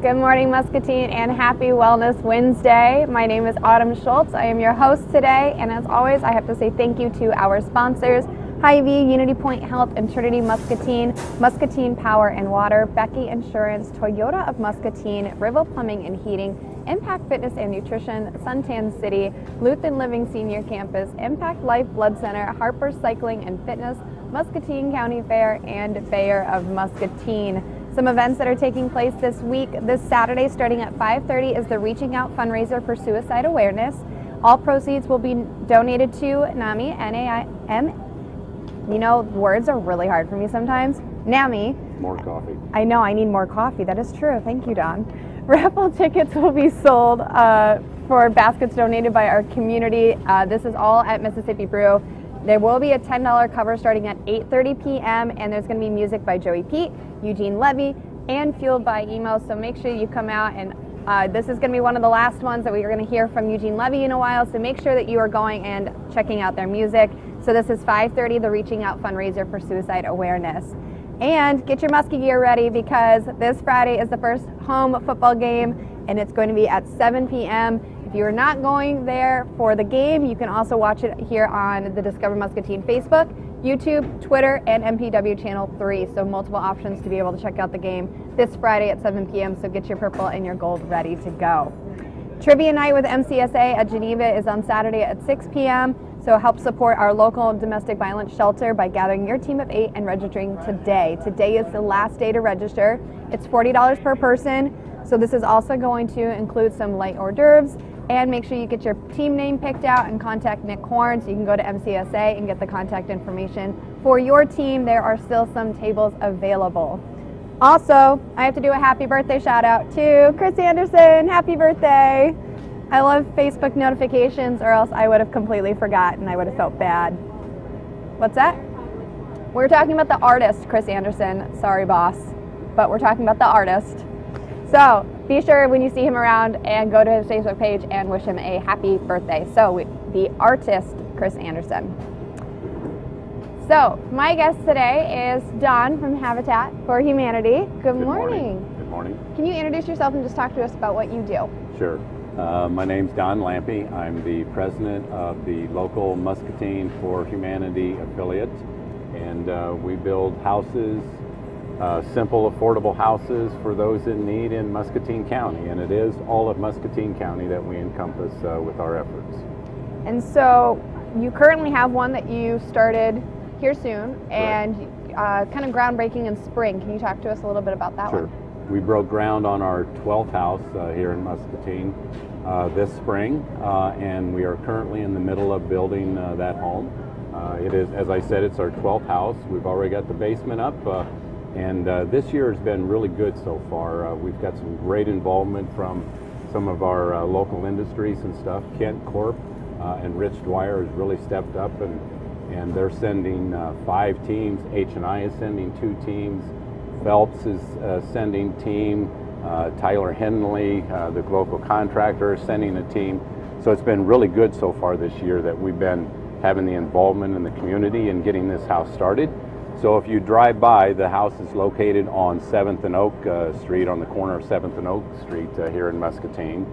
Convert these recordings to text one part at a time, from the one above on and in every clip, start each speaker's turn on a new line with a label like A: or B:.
A: Good morning, Muscatine, and happy Wellness Wednesday. My name is Autumn Schultz. I am your host today, and as always, I have to say thank you to our sponsors, Hy-Vee, Unity Point Health, and Trinity Muscatine, Muscatine Power and Water, Becky Insurance, Toyota of Muscatine, Rivel Plumbing and Heating, Impact Fitness and Nutrition, Suntan City, Lutheran Living Senior Campus, Impact Life Blood Center, Harper's Cycling and Fitness, Muscatine County Fair, and Bayer of Muscatine. Some events that are taking place this week. This Saturday, starting at 5:30, is the Reaching Out fundraiser for suicide awareness. All proceeds will be donated to NAMI, N-A-I-M. You know, words are really hard for me sometimes. NAMI.
B: More coffee.
A: I know, I need more coffee. That is true. Thank you, Don. Raffle tickets will be sold for baskets donated by our community. This is all at Mississippi Brew. There will be a $10 cover starting at 8:30 p.m. and there's going to be music by Joey Pete, Eugene Levy, and Fueled by Emo. So make sure you come out, and this is going to be one of the last ones that we are going to hear from Eugene Levy in a while. So make sure that you are going and checking out their music. So this is 5:30, the Reaching Out fundraiser for suicide awareness. And get your Muskie gear ready, because this Friday is the first home football game, and it's going to be at 7 p.m. If you are not going there for the game, you can also watch it here on the Discover Muscatine Facebook, YouTube, Twitter, and MPW Channel 3. So multiple options to be able to check out the game this Friday at 7 p.m. So get your purple and your gold ready to go. Trivia night with MCSA at Geneva is on Saturday at 6 p.m. So help support our local domestic violence shelter by gathering your team of 8 and registering today. Today is the last day to register. It's $40 per person. So this is also going to include some light hors d'oeuvres. And make sure you get your team name picked out and contact Nick Horn, so you can go to MCSA and get the contact information for your team. There are still some tables available. Also, I have to do a happy birthday shout out to Chris Anderson. Happy birthday. I love Facebook notifications, or else I would have completely forgotten. I would have felt bad. What's that? We're talking about the artist, Chris Anderson. Sorry, boss. But we're talking about the artist. So be sure when you see him around and go to his Facebook page and wish him a happy birthday. So the artist, Chris Anderson. So my guest today is Don from Habitat for Humanity. Good morning.
B: Good morning.
A: Can you introduce yourself and just talk to us about what you do?
B: Sure. My name's Don Lampe. I'm the president of the local Muscatine for Humanity affiliate, and we build houses, simple, affordable houses for those in need in Muscatine County, and it is all of Muscatine County that we encompass with our efforts.
A: And so you currently have one that you started here soon, and kind of groundbreaking in spring. Can you talk to us a little bit about that one?
B: Sure. We broke ground on our 12th house here in Muscatine this spring, and we are currently in the middle of building that home. It is, as I said, it's our 12th house. We've already got the basement up. And this year has been really good so far. We've got some great involvement from some of our local industries and stuff. Kent Corp and Rich Dwyer has really stepped up, and they're sending 5 teams. H&I is sending 2 teams. Phelps is sending team. Tyler Henley, the local contractor, is sending a team. So it's been really good so far this year that we've been having the involvement in the community and getting this house started. So if you drive by, the house is located on 7th and Oak Street, on the corner of 7th and Oak Street here in Muscatine.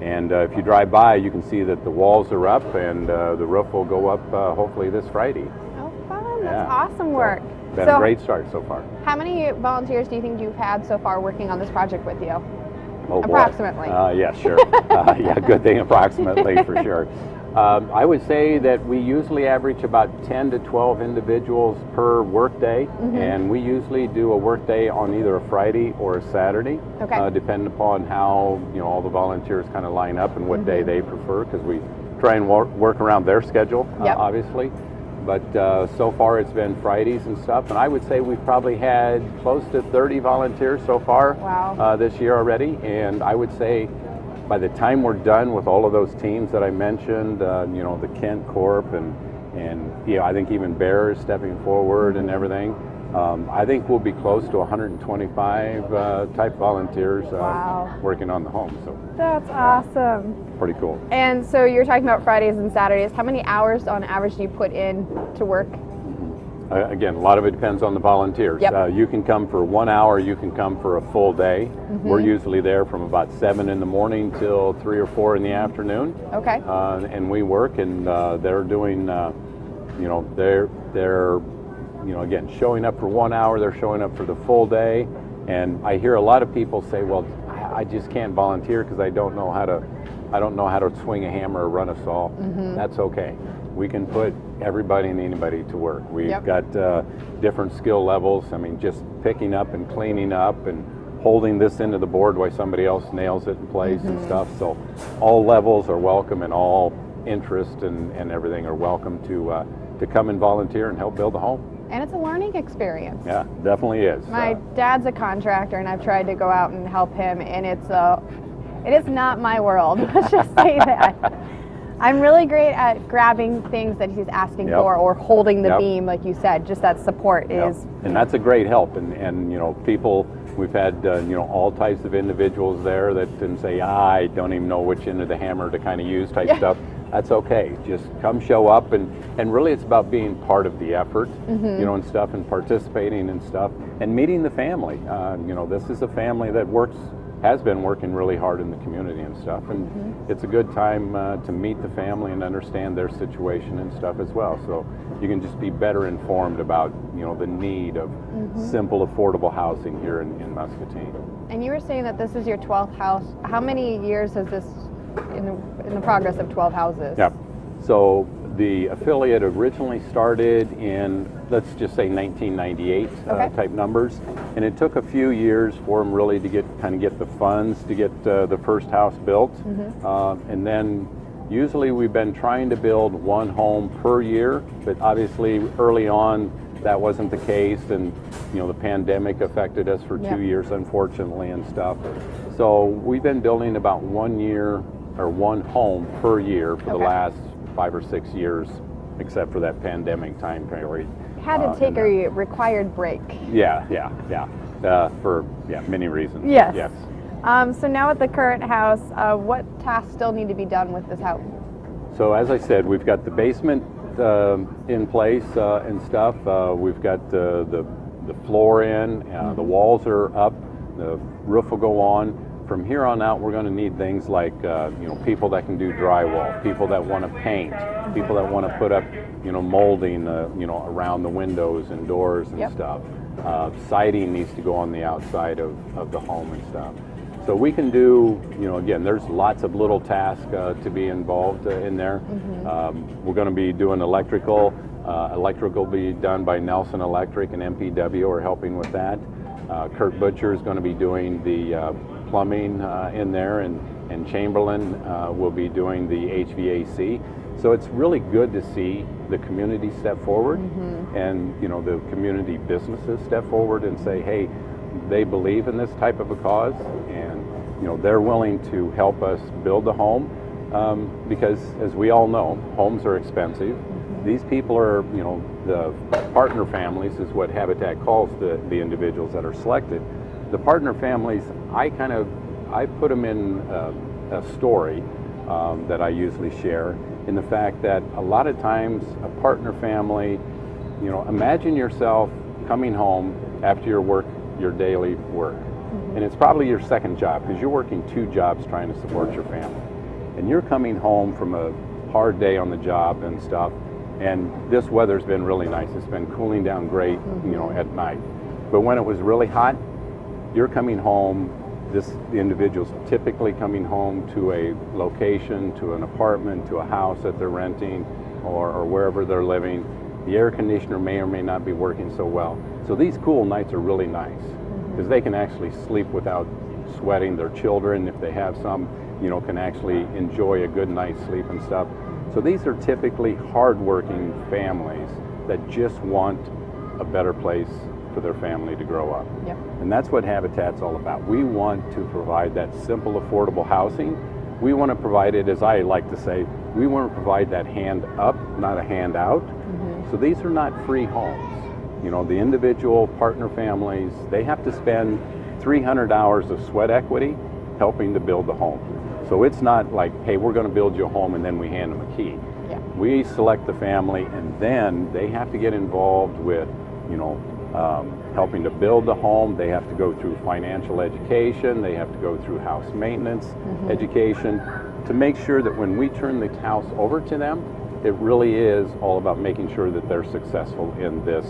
B: And if you drive by, you can see that the walls are up, and the roof will go up hopefully this Friday.
A: Oh, fun. That's awesome work.
B: So, been a great start so far.
A: How many volunteers do you think you've had so far working on this project with you?
B: Oh,
A: approximately.
B: Yeah, sure. Yeah, good thing, approximately, for sure. I would say that we usually average about 10 to 12 individuals per workday, and we usually do a workday on either a Friday or a Saturday, depending upon how all the volunteers kind of line up and what day they prefer, because we try and work around their schedule, obviously. But so far it's been Fridays and stuff, and I would say we've probably had close to 30 volunteers so far this year already, and I would say by the time we're done with all of those teams that I mentioned, the Kent Corp and I think even Bear is stepping forward and everything, I think we'll be close to 125 type volunteers working on the home. So
A: that's awesome.
B: Pretty cool.
A: And so you're talking about Fridays and Saturdays. How many hours on average do you put in to work?
B: Again, a lot of it depends on the volunteers.
A: Yep.
B: You can come for 1 hour, you can come for a full day. We're usually there from about 7 in the morning till 3 or 4 in the afternoon.
A: Okay.
B: And we work, and they're doing, you know, they're you know, again, showing up for 1 hour, they're showing up for the full day. And I hear a lot of people say, well, I just can't volunteer because I don't know how to swing a hammer or run a saw. That's okay. We can put everybody and anybody to work. We've got different skill levels. I mean, just picking up and cleaning up and holding this into the board while somebody else nails it in place and stuff. So all levels are welcome, and all interest and everything are welcome to come and volunteer and help build a home.
A: And it's a learning experience.
B: Yeah, definitely is.
A: My dad's a contractor, and I've tried to go out and help him, and it is not my world. Let's just say that. I'm really great at grabbing things that he's asking for, or holding the beam, like you said. Just that support is.
B: And that's a great help. And you know, people, we've had you know, all types of individuals there that can say, I don't even know which end of the hammer to kind of use type stuff. That's okay. Just come show up, and really it's about being part of the effort, you know, and stuff, and participating and stuff, and meeting the family. You know, this is a family that has been working really hard in the community and stuff, and it's a good time to meet the family and understand their situation and stuff as well. So you can just be better informed about, you know, the need of simple, affordable housing here in Muscatine.
A: And you were saying that this is your 12th house. How many years has this in the progress of 12 houses?
B: Yeah. So the affiliate originally started in, let's just say 1998 type numbers, and it took a few years for them really to get the funds to get the first house built, and then usually we've been trying to build 1 home per year, but obviously early on that wasn't the case, and you know, the pandemic affected us for 2 years, unfortunately, and stuff. So we've been building about 1 home per year for the last 5 or 6 years, except for that pandemic time period.
A: Had to take a required break.
B: For many reasons.
A: Yes. So now at the current house, what tasks still need to be done with this house?
B: So as I said, we've got the basement in place and stuff. We've got the floor in, the walls are up, the roof will go on. From here on out, we're going to need things like you know, people that can do drywall, people that want to paint, people that want to put up, you know, molding, you know, around the windows and doors and stuff. Siding needs to go on the outside of the home and stuff. So we can do, you know, again, there's lots of little tasks to be involved in there. We're going to be doing electrical. Electrical will be done by Nelson Electric, and MPW are helping with that. Kurt Butcher is going to be doing the plumbing in there, and Chamberlain will be doing the HVAC. So it's really good to see the community step forward, and you know, the community businesses step forward and say, hey, they believe in this type of a cause, and you know, they're willing to help us build a home, because as we all know, homes are expensive. These people are, you know, the partner families is what Habitat calls the individuals that are selected. The partner families, I put them in a story that I usually share, in the fact that a lot of times a partner family, you know, imagine yourself coming home after your daily work, and it's probably your second job, because you're working 2 jobs trying to support your family, and you're coming home from a hard day on the job and stuff, and this weather's been really nice. It's been cooling down great, you know, at night, but when it was really hot, you're coming home, the individual's typically coming home to a location, to an apartment, to a house that they're renting, or wherever they're living. The air conditioner may or may not be working so well. So these cool nights are really nice, because they can actually sleep without sweating. Their children, if they have some, you know, can actually enjoy a good night's sleep and stuff. So these are typically hardworking families that just want a better place for their family to grow up. And that's what Habitat's all about. We want to provide that simple, affordable housing. We want to provide it, as I like to say, we want to provide that hand up, not a hand out. So these are not free homes. You know, the individual partner families, they have to spend 300 hours of sweat equity helping to build the home. So it's not like, hey, we're going to build you a home and then we hand them a key. we select the family, and then they have to get involved with, helping to build the home. They have to go through financial education. They have to go through house maintenance education to make sure that when we turn the house over to them, it really is all about making sure that they're successful in this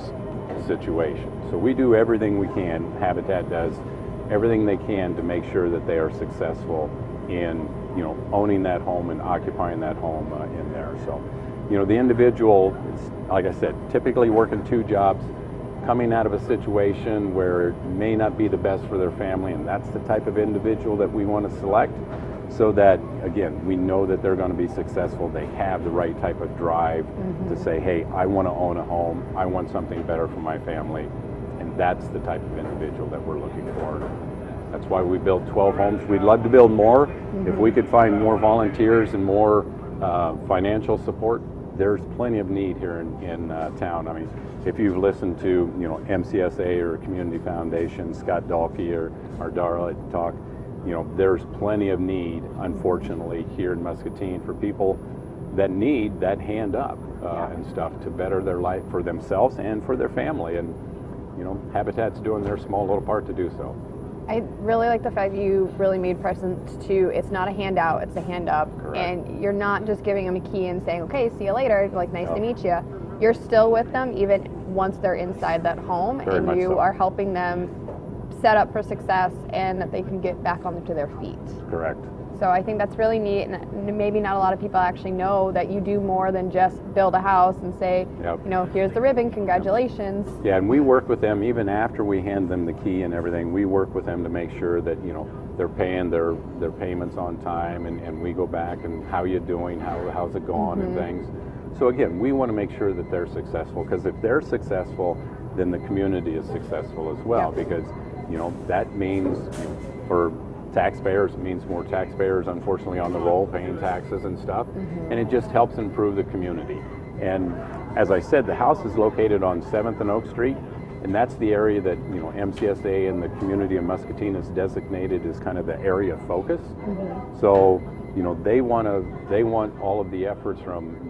B: situation. So we do everything we can, Habitat does everything they can to make sure that they are successful in owning that home and occupying that home in there. So the individual is, like I said, typically working 2 jobs, coming out of a situation where it may not be the best for their family, and that's the type of individual that we want to select, so that, again, we know that they're going to be successful. They have the right type of drive to say, hey, I want to own a home, I want something better for my family, and that's the type of individual that we're looking for. That's why we built 12 homes. We'd love to build more. If we could find more volunteers and more financial support, there's plenty of need here in town. I mean, if you've listened to MCSA or Community Foundation, Scott Dahlke or Darla talk, there's plenty of need, unfortunately, here in Muscatine for people that need that hand up and stuff to better their life for themselves and for their family. And Habitat's doing their small little part to do so.
A: I really like the fact you really made present to, it's not a handout, it's a hand up.
B: Correct.
A: And you're not just giving them a key and saying, okay, see you later, like, nice to meet you. You're still with them even once they're inside that home,
B: Very much
A: and you
B: so.
A: are helping them set up for success and that they can get back onto their feet.
B: Correct.
A: So I think that's really neat, and maybe not a lot of people actually know that you do more than just build a house and say, here's the ribbon, congratulations.
B: Yeah, and we work with them even after we hand them the key and everything. We work with them to make sure that they're paying their payments on time, and we go back and how you doing, how's it going and things. So again, we want to make sure that they're successful, because if they're successful, then the community is successful as well, because that means for taxpayers, it means more taxpayers, unfortunately, on the roll paying taxes and stuff, and it just helps improve the community. And as I said, the house is located on 7th and Oak Street, and that's the area that MCSA and the community of Muscatine is designated as kind of the area of focus. So they want all of the efforts from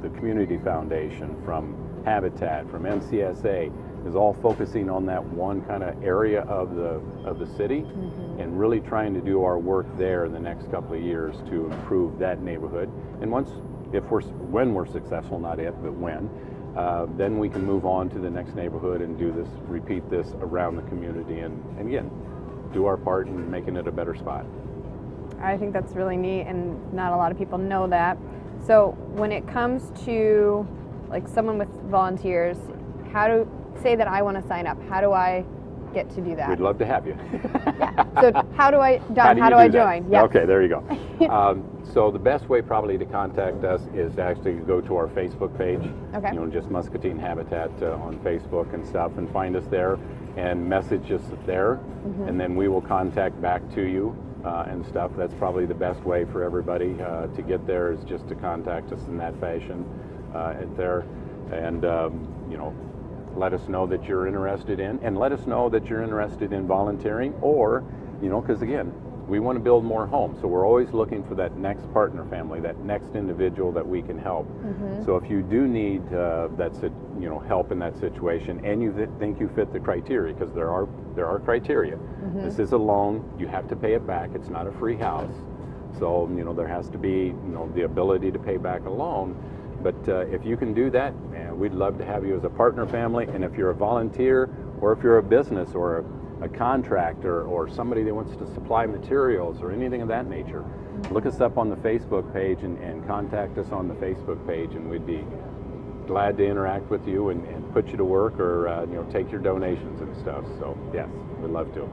B: the Community Foundation, from Habitat, from MCSA, is all focusing on that one kind of area of the city, and really trying to do our work there in the next couple of years to improve that neighborhood. And when we're successful, not if, but when, then we can move on to the next neighborhood and repeat this around the community, and again, do our part in making it a better spot.
A: I think that's really neat, and not a lot of people know that. So when it comes to like someone with volunteers, say that I want to sign up, how do I get to do that?
B: We'd love to have you.
A: So how do I join?
B: Yeah. Okay, there you go. So the best way probably to contact us is to actually go to our Facebook page.
A: Okay.
B: Just Muscatine Habitat on Facebook and stuff, and find us there and message us there, and then we will contact back to you and stuff. That's probably the best way for everybody to get there, is just to contact us in that fashion there, and let us know that you're interested in, and let us know that you're interested in volunteering, or because again, we want to build more homes, so we're always looking for that next partner family, that next individual that we can help. So if you do need help in that situation, and you think you fit the criteria, because there are criteria. This is a loan, you have to pay it back, it's not a free house, so there has to be the ability to pay back a loan. But if you can do that, man, we'd love to have you as a partner family. And if you're a volunteer, or if you're a business or a contractor, or somebody that wants to supply materials or anything of that nature, look us up on the Facebook page and contact us on the Facebook page, and we'd be glad to interact with you and put you to work, or take your donations and stuff. So yes, we'd love to.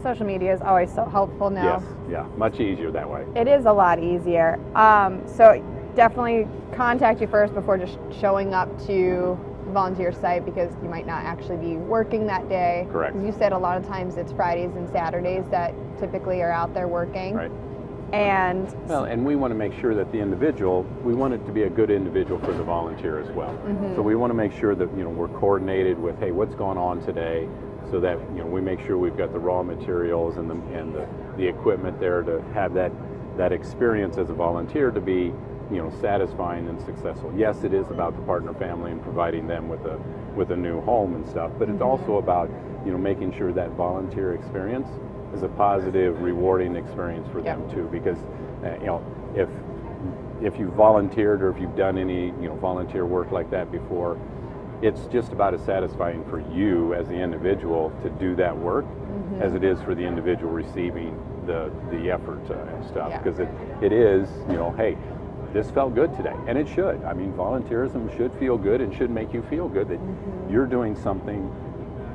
A: Social media is always so helpful now.
B: Yes, yeah, much easier that way.
A: It is a lot easier. So definitely contact you first before just showing up to the volunteer site, because you might not actually be working that day.
B: Correct.
A: You said a lot of times it's Fridays and Saturdays that typically are out there working.
B: Right.
A: And
B: we want to make sure that the individual, we want it to be a good individual for the volunteer as well. So we want to make sure that we're coordinated with, hey, what's going on today, so that we make sure we've got the raw materials and the equipment there to have that experience as a volunteer to be satisfying and successful. Yes, it is about the partner family and providing them with a new home and stuff, but it's also about making sure that volunteer experience is a positive, rewarding experience for them too. Because if you've volunteered or if you've done any volunteer work like that before, it's just about as satisfying for you as the individual to do that work as it is for the individual receiving the effort and stuff. Because it is, hey, this felt good today, and it should. I mean, volunteerism should feel good and should make you feel good that you're doing something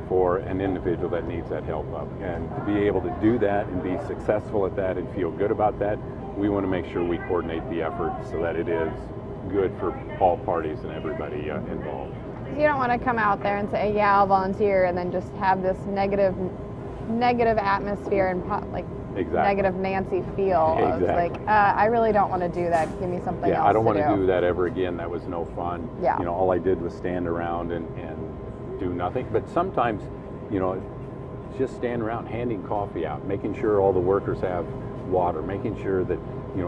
B: for an individual that needs that help up. And to be able to do that and be successful at that and feel good about that, we want to make sure we coordinate the effort so that it is good for all parties and everybody involved.
A: You don't want to come out there and say, yeah, I'll volunteer, and then just have this negative atmosphere and negative Nancy feel.
B: Exactly.
A: It's like, I really don't want to do that. Give me something else to do.
B: Yeah, I don't want to do that ever again. That was no fun.
A: Yeah.
B: All I did was stand around and do nothing. But sometimes, just stand around handing coffee out, making sure all the workers have water, making sure that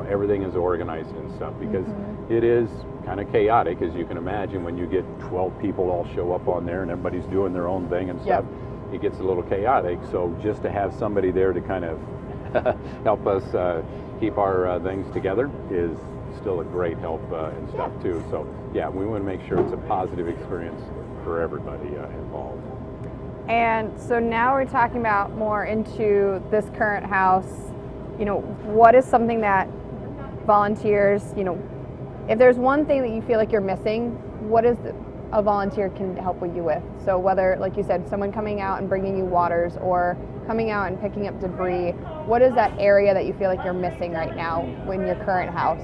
B: everything is organized and stuff, because it is kind of chaotic, as you can imagine, when you get 12 people all show up on there and everybody's doing their own thing and stuff. It gets a little chaotic. So just to have somebody there to kind of help us keep our things together is still a great help and stuff too. So yeah, we want to make sure it's a positive experience for everybody involved.
A: And so now we're talking about more into this current house. What is something that volunteers, if there's one thing that you feel like you're missing, what is a volunteer can help you with? So whether, like you said, someone coming out and bringing you waters or coming out and picking up debris, what is that area that you feel like you're missing right now in your current house?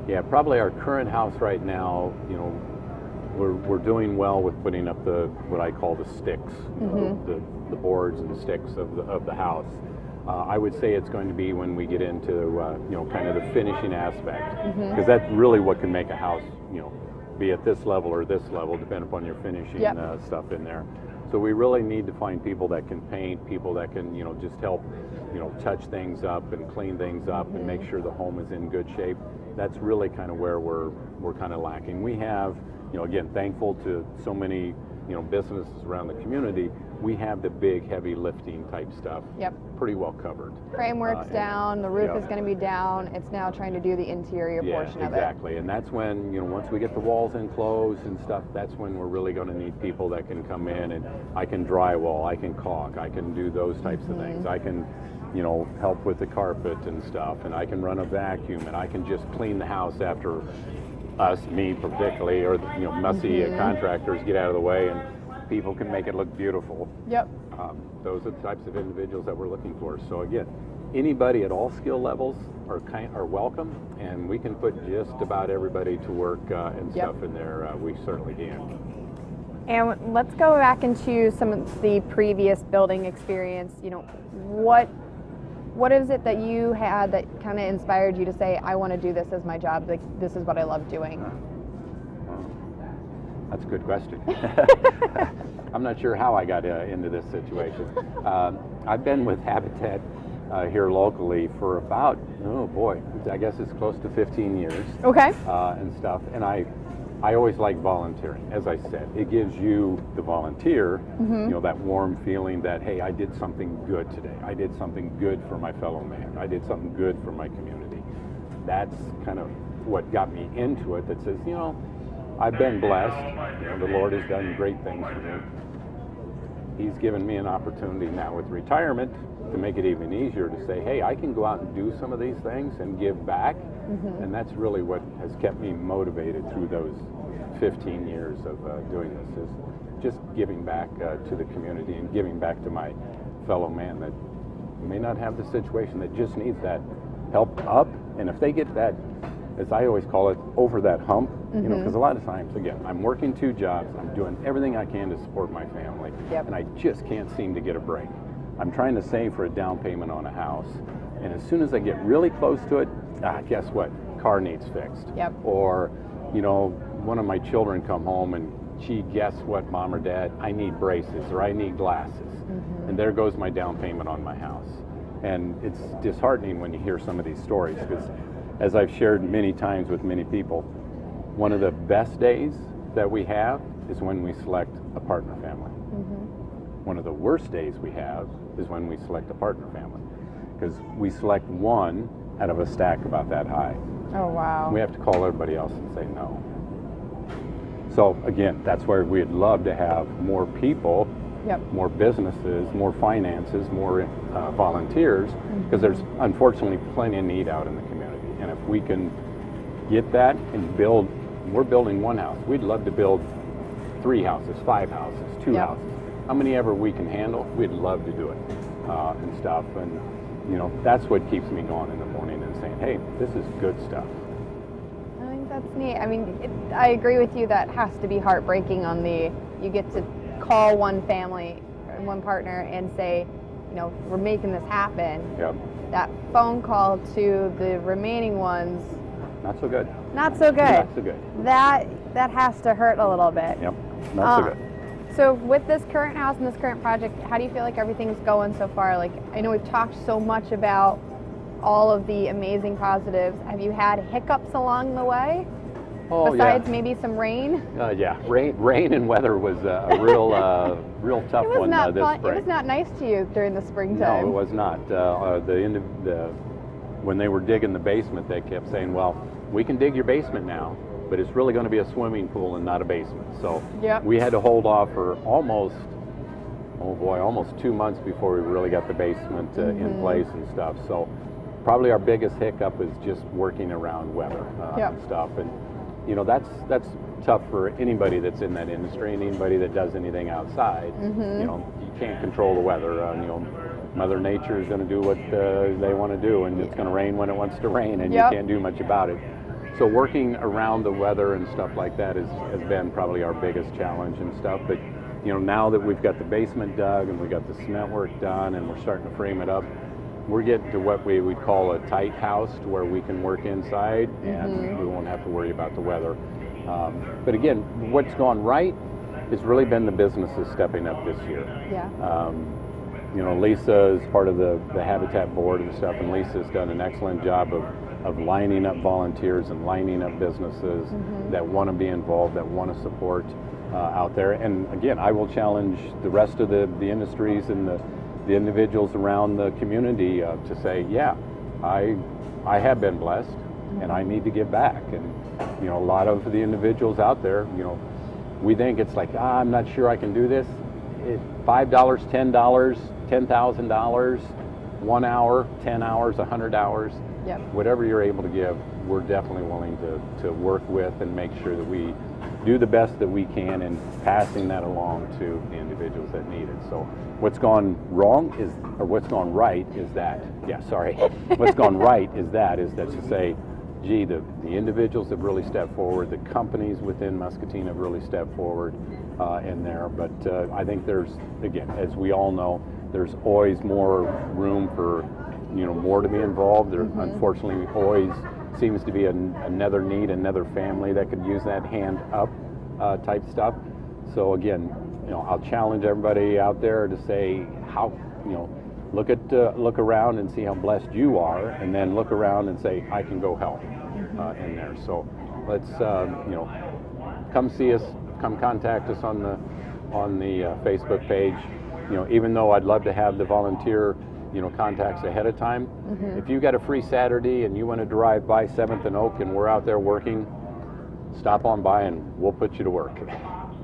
B: Yeah, probably our current house right now, we're doing well with putting up what I call the sticks, the boards and the sticks of the house. I would say it's going to be when we get into kind of the finishing aspect, because that's really what can make a house be at this level or this level, depending upon your finishing stuff in there. So we really need to find people that can paint, people that can just help touch things up and clean things up and make sure the home is in good shape. That's really kind of where we're kind of lacking. We have, again, thankful to so many businesses around the community, we have the big heavy lifting type stuff pretty well covered.
A: Framework's down, the roof is going to be down. It's now trying to do the interior portion of it.
B: Exactly. And that's when, once we get the walls enclosed and stuff, that's when we're really going to need people that can come in and I can drywall, I can caulk, I can do those types of things. I can, help with the carpet and stuff, and I can run a vacuum, and I can just clean the house after me particularly, or messy contractors get out of the way, and people can make it look beautiful. Those are the types of individuals that we're looking for. So again, anybody at all skill levels are welcome, and we can put just about everybody to work and stuff in there. We certainly can.
A: And let's go back into some of the previous building experience. What is it that you had that kind of inspired you to say, I want to do this as my job, like this is what I love doing?
B: That's a good question. I'm not sure how I got into this situation. I've been with Habitat here locally for about, I guess it's close to 15 years.
A: Okay.
B: And stuff. And I always like volunteering. As I said, it gives you, the volunteer, that warm feeling that, hey, I did something good today. I did something good for my fellow man. I did something good for my community. That's kind of what got me into it, that says, I've been blessed. The Lord has done great things for me. He's given me an opportunity now with retirement to make it even easier to say, hey, I can go out and do some of these things and give back. And that's really what has kept me motivated through those 15 years of doing this, is just giving back to the community and giving back to my fellow man that may not have the situation, that just needs that help up. And if they get that, as I always call it, over that hump, because a lot of times, again, I'm working 2 jobs, I'm doing everything I can to support my family, and I just can't seem to get a break. I'm trying to save for a down payment on a house, and as soon as I get really close to it, guess what? Car needs fixed. Or, one of my children come home and, gee, guess what, Mom or Dad? I need braces, or I need glasses. And there goes my down payment on my house. And it's disheartening when you hear some of these stories, because as I've shared many times with many people, one of the best days that we have is when we select a partner family. One of the worst days we have is when we select a partner family, because we select one out of a stack about that high.
A: Oh, wow.
B: We have to call everybody else and say no. So again, that's where we'd love to have more people, more businesses, more finances, more volunteers, because there's unfortunately plenty of need out in the community. And if we can get that and build, we're building one house. We'd love to build 3 houses, 5 houses, 2 houses. How many ever we can handle, we'd love to do it and stuff. And you know, that's what keeps me going in the morning and saying, hey, this is good stuff.
A: I think that's neat. I mean, I agree with you. That has to be heartbreaking on the, you get to call one family, one partner and say, you know, we're making this happen.
B: Yep.
A: That phone call to the remaining ones,
B: not so good.
A: Not so good.
B: Not so good.
A: That has to hurt a little bit.
B: Yep, not so good.
A: So with this current house and this current project, how do you feel like everything's going so far? Like, I know we've talked so much about all of the amazing positives. Have you had hiccups along the way?
B: Oh,
A: besides maybe some rain?
B: Yeah, rain and weather was a real tough one this spring.
A: It was not nice to you during the springtime.
B: No, it was not. When they were digging the basement, they kept saying, well, we can dig your basement now, but it's really going to be a swimming pool and not a basement. So we had to hold off for almost 2 months before we really got the basement in place and stuff. So probably our biggest hiccup is just working around weather and stuff. And you know, that's tough for anybody that's in that industry and anybody that does anything outside. You know, you can't control the weather. You know, Mother Nature is going to do what they want to do, and it's going to rain when it wants to rain, and you can't do much about it. So working around the weather and stuff like that has been probably our biggest challenge and stuff. But you know, now that we've got the basement dug and we got the cement work done and we're starting to frame it up, we're getting to what we would call a tight house, to where we can work inside and we won't have to worry about the weather. But again, what's gone right has really been the businesses stepping up this year. You know, Lisa is part of the Habitat board and stuff, and Lisa's done an excellent job of lining up volunteers and lining up businesses that want to be involved, that want to support out there. And again, I will challenge the rest of the industries and the individuals around the community to say, yeah, I have been blessed and I need to give back. And you know, a lot of the individuals out there, you know, we think it's like, I'm not sure I can do this. $5, $10, $10,000, 1 hour, 10 hours, 100 hours, whatever you're able to give, we're definitely willing to work with and make sure that we do the best that we can in passing that along to the individuals that need it. So what's gone wrong is, or what's gone right is that, what's gone right is that to say, gee, the individuals have really stepped forward, the companies within Muscatine have really stepped forward in there. But I think there's, again, as we all know, there's always more room for, you know, more to be involved. There, unfortunately, always seems to be another need, another family that could use that hand up type stuff. So again, you know, I'll challenge everybody out there to say, how, you know, look around and see how blessed you are, and then look around and say, I can go help in there. So let's you know, come see us, come contact us on the Facebook page. You know, even though I'd love to have the volunteer, you know, contacts ahead of time, if you got a free Saturday and you want to drive by 7th and Oak and we're out there working, stop on by and we'll put you to work.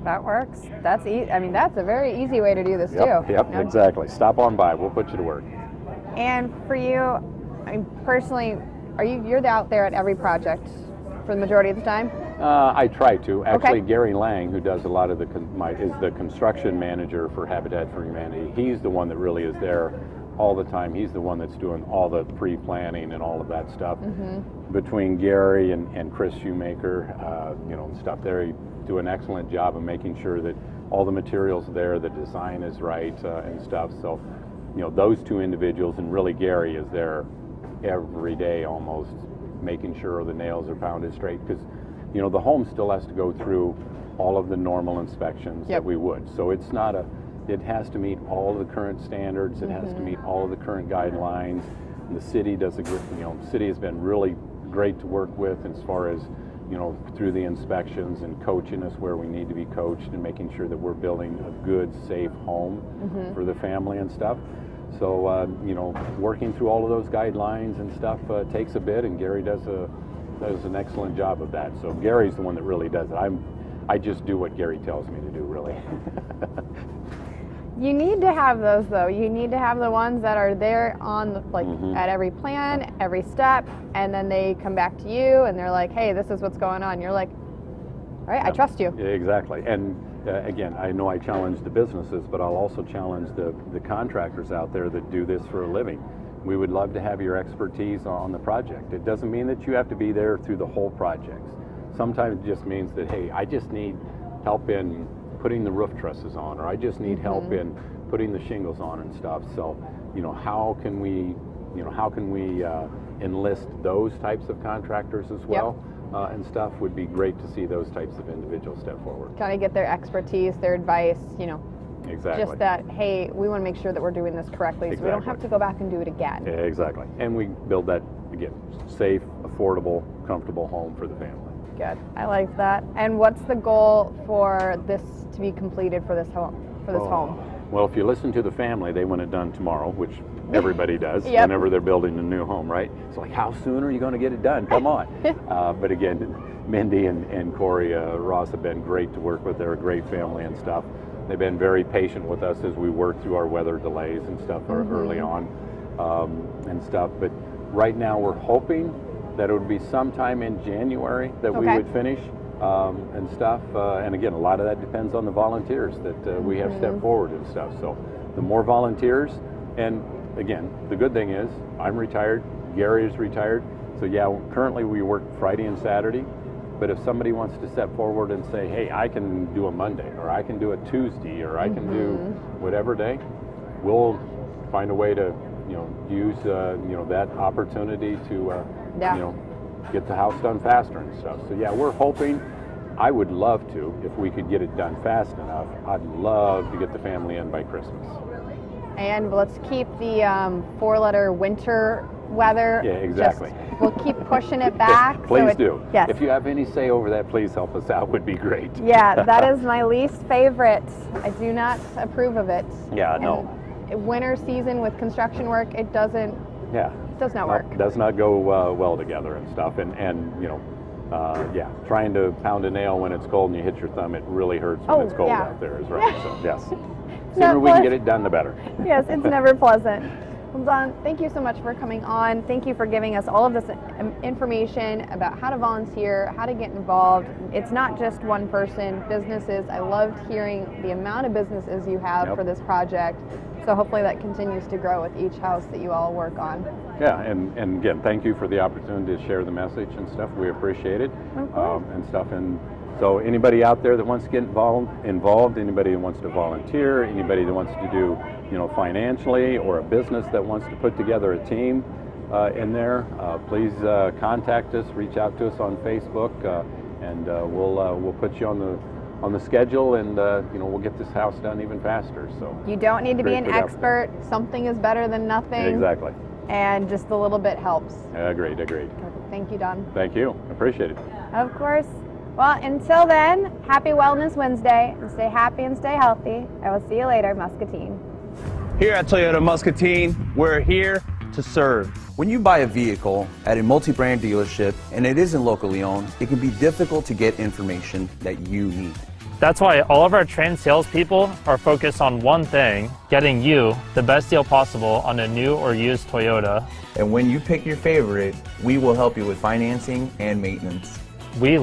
A: That works. That's I mean, that's a very easy way to do this too.
B: Yep, exactly. Stop on by. We'll put you to work.
A: And for you, I mean, personally, you're out there at every project for the majority of the time?
B: I try to. Actually, Gary Lang, who does a lot of is the construction manager for Habitat for Humanity. He's the one that really is there all the time. He's the one that's doing all the pre-planning and all of that stuff. Between Gary and Chris Shoemaker, you know, and stuff there, he do an excellent job of making sure that all the materials are there, the design is right and stuff. So, you know, those two individuals, and really Gary is there every day almost, making sure the nails are pounded straight, because, you know, the home still has to go through all of the normal inspections that we would. So it's not it has to meet all of the current standards. It has to meet all of the current guidelines. And the city does city has been really great to work with as far as, you know, through the inspections and coaching us where we need to be coached and making sure that we're building a good, safe home for the family and stuff. So, you know, working through all of those guidelines and stuff takes a bit, and Gary does an excellent job of that. So Gary's the one that really does it. I just do what Gary tells me to do, really.
A: You need to have those, though. You need to have the ones that are there on, like, at every plan, every step, and then they come back to you and they're like, hey, this is what's going on. You're like, all right, I trust you.
B: Yeah, exactly. And again, I know I challenge the businesses, but I'll also challenge the contractors out there that do this for a living. We would love to have your expertise on the project. It doesn't mean that you have to be there through the whole project. Sometimes it just means that, hey, I just need help in putting the roof trusses on, or I just need help in putting the shingles on and stuff. So, you know, how can we enlist those types of contractors as well? And stuff would be great to see those types of individuals step forward.
A: Kind of get their expertise, their advice, you know.
B: Exactly.
A: Just that, hey, we want to make sure that we're doing this correctly, so we don't have to go back and do it again.
B: Yeah, exactly. And we build that, again, safe, affordable, comfortable home for the family.
A: Good. I like that. And what's the goal for this to be completed for this home?
B: Well, if you listen to the family, they want it done tomorrow, which everybody does whenever they're building a new home, right? It's like, how soon are you going to get it done? Come on. But again, Mindy and Corey Ross have been great to work with. They're a great family and stuff. They've been very patient with us as we work through our weather delays and stuff early on and stuff. But right now we're hoping that it would be sometime in January that we would finish and stuff. And again, a lot of that depends on the volunteers that we have stepped forward and stuff. So the more volunteers, and again, the good thing is I'm retired, Gary is retired. So yeah, currently we work Friday and Saturday. But if somebody wants to step forward and say, hey, I can do a Monday, or I can do a Tuesday, or I can do whatever day, we'll find a way to, you know, use, you know, that opportunity to, you know, get the house done faster and stuff. So yeah, we're hoping. I would love to, if we could get it done fast enough, I'd love to get the family in by Christmas. And
A: let's keep the 4-letter winter weather.
B: Yeah, exactly.
A: We'll keep pushing it back.
B: Please do. Yes. If you have any say over that, please help us out. Would be great.
A: Yeah, that is my least favorite. I do not approve of it.
B: Yeah,
A: and
B: no.
A: Winter season with construction work, it doesn't.
B: Yeah.
A: It does not work.
B: It does not go well together and stuff. And you know, yeah, trying to pound a nail when it's cold and you hit your thumb, it really hurts when it's cold out there. Is right. So yes. Sooner we can get it done, the better.
A: Yes, it's never pleasant. Well, Don, thank you so much for coming on. Thank you for giving us all of this information about how to volunteer, how to get involved. It's not just one person, businesses. I loved hearing the amount of businesses you have for this project. So hopefully that continues to grow with each house that you all work on.
B: Yeah, and again, thank you for the opportunity to share the message and stuff. We appreciate it and stuff. And so anybody out there that wants to get involved, anybody that wants to volunteer, anybody that wants to do, you know, financially, or a business that wants to put together a team in there, please contact us, reach out to us on Facebook, and we'll put you on the schedule, and you know, we'll get this house done even faster. So
A: you don't need to be an expert. Something is better than nothing.
B: Exactly.
A: And just a little bit helps.
B: Agreed.
A: Thank you, Don.
B: Thank you. Appreciate it.
A: Of course. Well, until then, happy Wellness Wednesday, and stay happy and stay healthy. I will see you later, Muscatine.
C: Here at Toyota Muscatine, we're here to serve.
D: When you buy a vehicle at a multi-brand dealership and it isn't locally owned, it can be difficult to get information that you need.
E: That's why all of our trained salespeople are focused on one thing: getting you the best deal possible on a new or used Toyota.
D: And when you pick your favorite, we will help you with financing and maintenance.
E: We